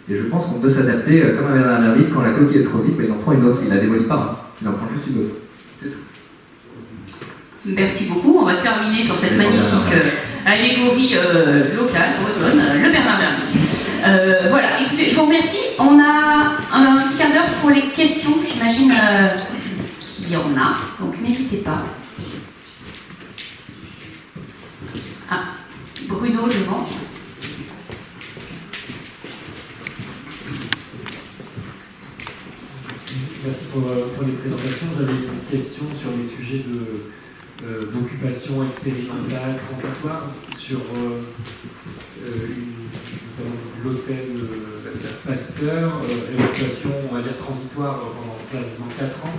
et je pense qu'on peut s'adapter comme un Bernard Lermite, quand la coquille est trop vite, il en prend une autre, il la démolit pas, il en prend juste une autre. C'est tout. Merci beaucoup, on va terminer sur cette magnifique allégorie locale, bretonne, le Bernard Lermite. Voilà, écoutez, je vous remercie. On a un petit quart d'heure pour les questions, j'imagine qu'il y en a, donc n'hésitez pas. Ah, Bruno devant. Merci pour les présentations. J'avais une question sur les sujets d'occupation expérimentale, transitoire, sur l'hôtel Pasteur, évacuation, on va dire, transitoire pendant quasiment 4 ans.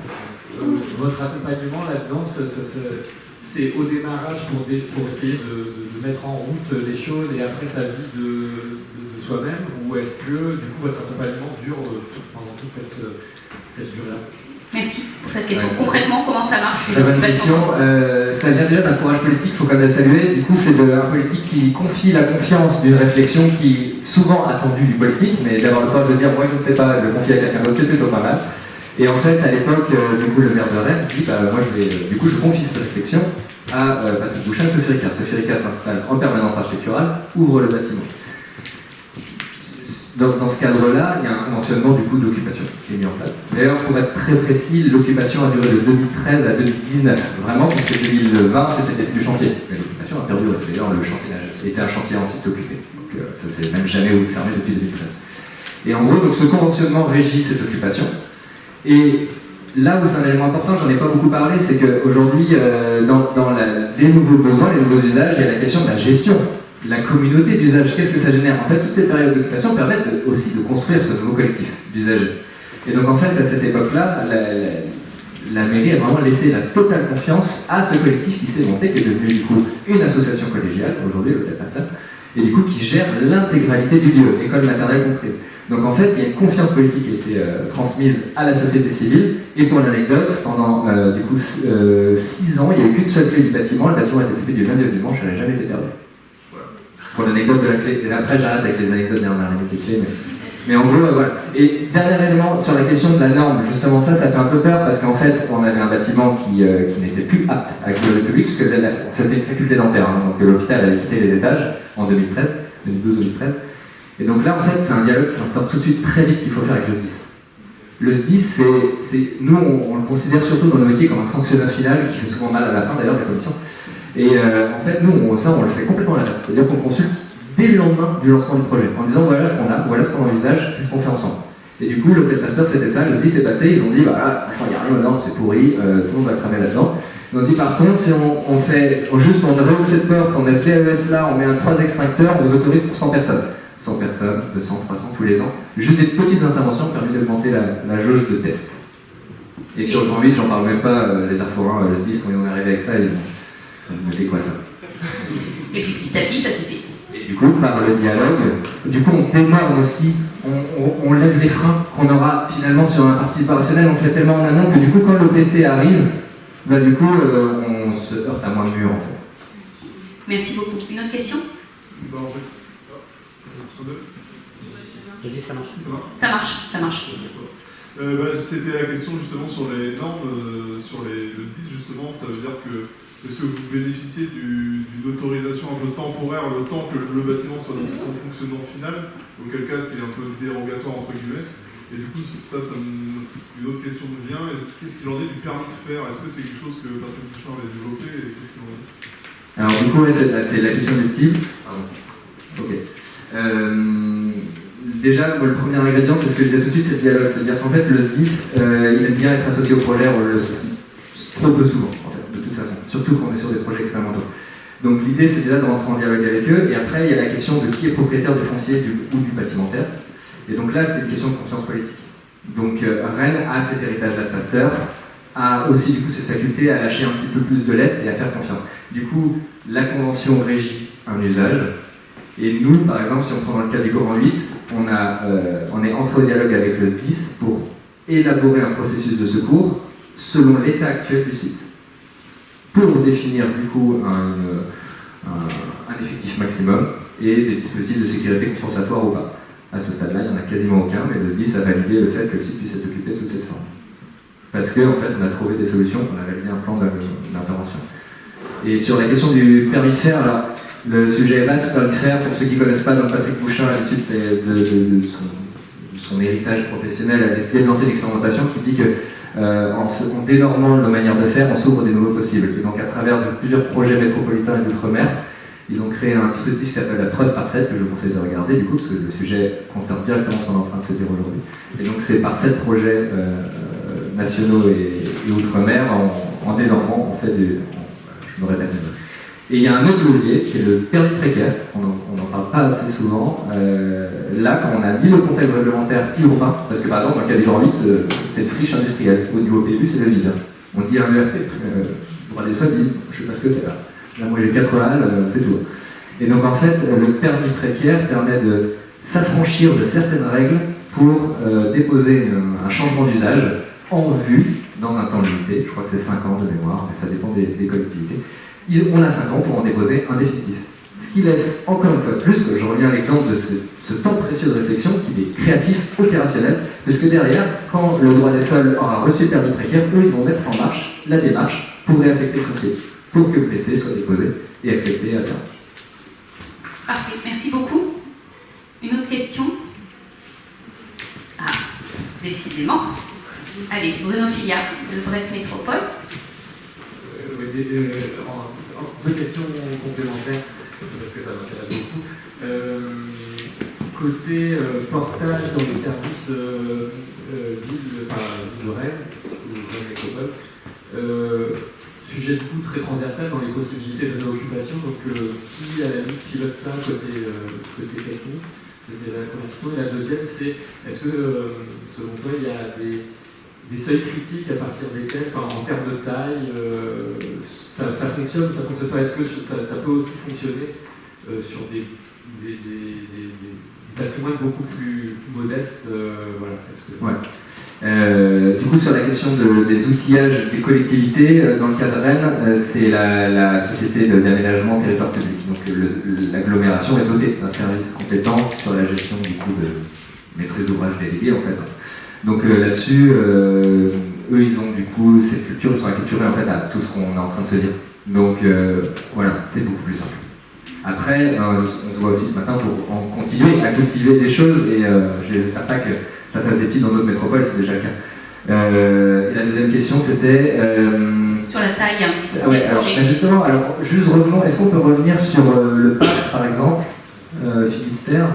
Votre accompagnement là-dedans, c'est au démarrage pour essayer de mettre en route les choses et après sa vie de soi-même, ou est-ce que du coup votre accompagnement dure pendant toute cette durée-là? Merci pour cette question. Concrètement, comment ça marche? Très bonne question. Ça vient déjà d'un courage politique, il faut quand même la saluer. Du coup, c'est un politique qui confie la confiance d'une réflexion qui est souvent attendue du politique, mais d'avoir le courage de dire moi je ne sais pas, de le confier à quelqu'un d'autre, c'est plutôt pas mal. Et en fait, à l'époque, du coup, le maire de Rennes dit moi je confie cette réflexion à Patrick Bouchat, Sophie Ricard. Sophie Ricard s'installe en permanence architecturale, ouvre le bâtiment. Dans ce cadre-là, il y a un conventionnement du coup d'occupation qui est mis en place. D'ailleurs, pour être très précis, l'occupation a duré de 2013 à 2019. Vraiment, parce que 2020, c'était le début du chantier. Mais l'occupation a perduré. D'ailleurs, le chantier était un chantier ensuite occupé. Donc ça s'est même jamais fermé depuis 2013. Et en gros, donc, ce conventionnement régit cette occupation. Et là où c'est un élément important, j'en ai pas beaucoup parlé, c'est qu'aujourd'hui, dans les nouveaux besoins, les nouveaux usages, il y a la question de la gestion, la communauté d'usage. Qu'est-ce que ça génère? En fait, toutes ces périodes d'occupation permettent aussi de construire ce nouveau collectif d'usagers. Et donc, en fait, à cette époque-là, la mairie a vraiment laissé la totale confiance à ce collectif qui s'est monté, qui est devenu du coup une association collégiale, aujourd'hui, l'Hôtel Pasteur, et du coup qui gère l'intégralité du lieu, école maternelle comprise. Donc en fait, il y a une confiance politique qui a été transmise à la société civile, et pour l'anecdote, pendant du coup 6 ans, il n'y a eu qu'une seule clé du bâtiment, le bâtiment est occupé du lundi au dimanche, elle n'a jamais été perdue. Pour l'anecdote de la clé, et après j'arrête avec les anecdotes dernières des clés, mais en gros, voilà. Et dernier élément sur la question de la norme, justement ça fait un peu peur parce qu'en fait, on avait un bâtiment qui n'était plus apte à accueillir le public, puisque c'était une faculté dentaire, hein, donc l'hôpital avait quitté les étages en 2013, 2012-2013. Et donc là, en fait, c'est un dialogue qui s'instaure tout de suite très vite qu'il faut faire avec le SDIS. Le SDIS, nous, on le considère surtout dans nos métiers comme un sanctionneur final qui fait souvent mal à la fin d'ailleurs de la commission. Et en fait, nous, on le fait complètement à l'inverse. C'est-à-dire qu'on consulte dès le lendemain du lancement du projet, en disant voilà ce qu'on a, voilà ce qu'on envisage, qu'est-ce qu'on fait ensemble. Et du coup, l'Hôtel Pasteur, c'était ça, le SDIS est passé, ils ont dit voilà, franchement, il n'y a rien aux normes, c'est pourri, tout le monde va cramer là-dedans. Ils ont dit par contre, si on fait juste, on réouvre cette porte, on laisse VES là, on met 3 extincteurs, on vous autorise pour 100 personnes. 100 personnes, 200, 300 tous les ans. Juste des petites interventions ont permis d'augmenter la jauge de test. Et sur le grand 8, j'en parle même pas, les Arforains, le SDIS, quand ils ont arrivé avec ça, ils ont dit c'est quoi ça? Et puis petit à petit, ça s'est fait. Et du coup, par le dialogue, du coup, on démarre aussi, on lève les freins qu'on aura finalement sur la partie opérationnelle, on fait tellement en amont que du coup, quand le PC arrive, bah, du coup, on se heurte à moins de murs en fait. Merci beaucoup. Une autre question? Bah, en fait, Vas-y, ça marche. Ça marche, ça marche. C'était la question justement sur les normes, sur le SDIS justement, ça veut dire que est-ce que vous bénéficiez d'une autorisation un peu temporaire le temps que le bâtiment soit dans son fonctionnement final, auquel cas c'est un peu dérogatoire entre guillemets, et du coup une autre question me vient, qu'est-ce qu'il en est du permis de faire? Est-ce que c'est quelque chose que Patrick Bouchard avait développé et qu'est-ce qu'il en est? Alors du coup, ouais, c'est la question ultime. Pardon. Ok. Déjà, le premier ingrédient, c'est ce que je disais tout de suite, c'est le dialogue. C'est-à-dire qu'en fait, le SDIS, il aime bien être associé au projet, on le trop peu souvent, en fait, de toute façon. Surtout quand on est sur des projets expérimentaux. Donc l'idée, c'est déjà de rentrer en dialogue avec eux. Et après, il y a la question de qui est propriétaire du foncier ou du bâtimentaire. Et donc là, c'est une question de conscience politique. Donc Rennes a cet héritage-là de Pasteur, a aussi du coup cette faculté à lâcher un petit peu plus de lest et à faire confiance. Du coup, la convention régit un usage. Et nous, par exemple, si on prend dans le cas du Grand 8, on est entré au dialogue avec le SDIS pour élaborer un processus de secours selon l'état actuel du site. Pour définir du coup un effectif maximum et des dispositifs de sécurité compensatoires ou pas. À ce stade-là, il n'y en a quasiment aucun, mais le SDIS a validé le fait que le site puisse être occupé sous cette forme. Parce qu'en fait, on a trouvé des solutions, on a validé un plan d'intervention. Et sur la question du permis de faire, alors, le sujet est vaste, permis de faire, pour ceux qui ne connaissent pas, donc Patrick Bouchard, à l'issue de son héritage professionnel, a décidé de lancer une expérimentation qui dit que en dénormant nos manières de faire, on s'ouvre des nouveaux possibles. Et donc à travers plusieurs projets métropolitains et d'outre-mer, ils ont créé un dispositif qui s'appelle la preuve par 7, que je vous conseille de regarder du coup, parce que le sujet concerne directement ce qu'on est en train de se dire aujourd'hui. Et donc c'est par 7 projets nationaux et outre-mer, en dénormant, on fait je me répète même. Et il y a un autre levier, qui est le permis précaire, on n'en parle pas assez souvent. Là, quand on a mis le contexte réglementaire urbain, parce que par exemple, dans le cas du Grand 8, c'est une friche industrielle. Au niveau PLU, c'est le vide. On dit un ERP. Le droit des sols dit, je ne sais pas ce que c'est là. Là, moi j'ai 4 halles, c'est tout. Et donc en fait, le permis précaire permet de s'affranchir de certaines règles pour déposer un changement d'usage en vue, dans un temps limité. Je crois que c'est 5 ans de mémoire, mais ça dépend des collectivités. On a 5 ans pour en déposer un définitif. Ce qui laisse, encore une fois plus, que je reviens à l'exemple de ce temps précieux de réflexion qui est créatif, opérationnel, puisque derrière, quand le droit des sols aura reçu le permis précaire, eux, ils vont mettre en marche la démarche pour réaffecter le foncier, pour que le PC soit déposé et accepté à terme. Parfait, merci beaucoup. Une autre question? Ah, décidément. Allez, Bruno Fillard, de Brest Métropole. Deux questions complémentaires, parce que ça m'intéresse beaucoup. Côté portage dans les services ville de Rennes, ou vraies métropoles. Sujet du coup très transversal dans les possibilités de réoccupation, donc qui à la limite pilote ça côté technique? C'était la première question. Et la deuxième, c'est est-ce que selon toi il y a des seuils critiques à partir desquels, en termes de taille, ça fonctionne ou ça ne fonctionne pas? Est-ce que ça peut aussi fonctionner sur des patrimoines beaucoup plus modestes? Voilà. Ouais. Du coup, sur la question des outillages des collectivités, dans le cas de Rennes, c'est la société d'aménagement territoire public. Donc l'agglomération est dotée d'un service compétent sur la gestion du coup de maîtrise d'ouvrage déléguée en fait. Donc là-dessus, eux ils ont du coup cette culture, ils sont acculturés en fait à tout ce qu'on est en train de se dire. Donc voilà, c'est beaucoup plus simple. Après, on se voit aussi ce matin pour en continuer à cultiver des choses et je n'espère pas que ça fasse des petits dans d'autres métropoles, c'est déjà le cas. Et la deuxième question c'était... Sur la taille Ah ouais, alors, justement, juste revenons, est-ce qu'on peut revenir sur le PAF par exemple, Finistère?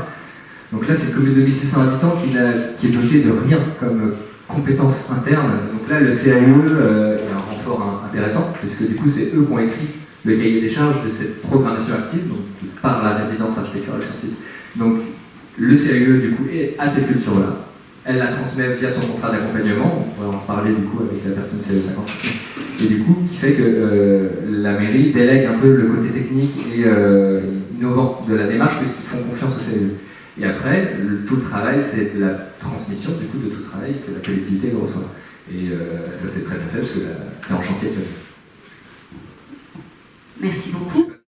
Donc là c'est une commune de 1600 habitants qui est dotée de rien comme compétences internes. Donc là le CAE est un renfort intéressant, puisque du coup c'est eux qui ont écrit le cahier des charges de cette programmation active, donc par la résidence architecturale sur site. Donc le CAE du coup a cette culture-là. Elle la transmet via son contrat d'accompagnement, on va en parler du coup avec la personne CAE 56, et du coup qui fait que la mairie délègue un peu le côté technique et innovant de la démarche puisqu'ils font confiance au CAE. Et après, tout le travail c'est de la transmission du coup de tout ce travail que la collectivité le reçoit. Et ça c'est très bien fait parce que c'est en chantier actuellement. Merci beaucoup.